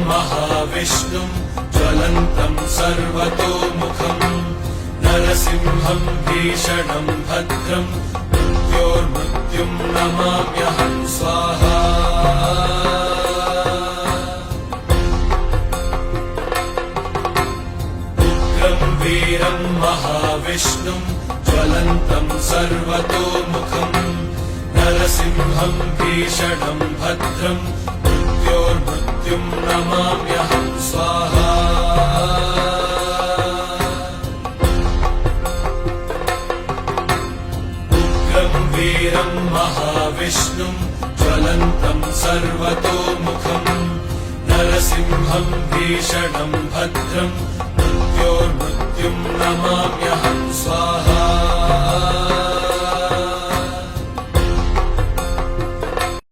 महाविष्णुम् ज्वलन्तम् सर्वतोमुखम् नरसिंहम् भीषणम् भद्रम् मृत्योर्मृत्युम् नमाम्यहम् स्वाहा। उग्रम् वीरम् महाविष्णुम् ज्वलन्तम् सर्वतोमुखम् नरसिंहम् भीषणम् भद्रम् मृत्योर्मृत्युम् नमाम्यहम् स्वाहा। उग्रम् वीरम् महाविष्णुम् ज्वलन्तम् सर्वतोमुखम् नरसिंहम् भीषणम् भद्रम् मृत्योर्मृत्युम् नमाम्यहम् स्वाहा।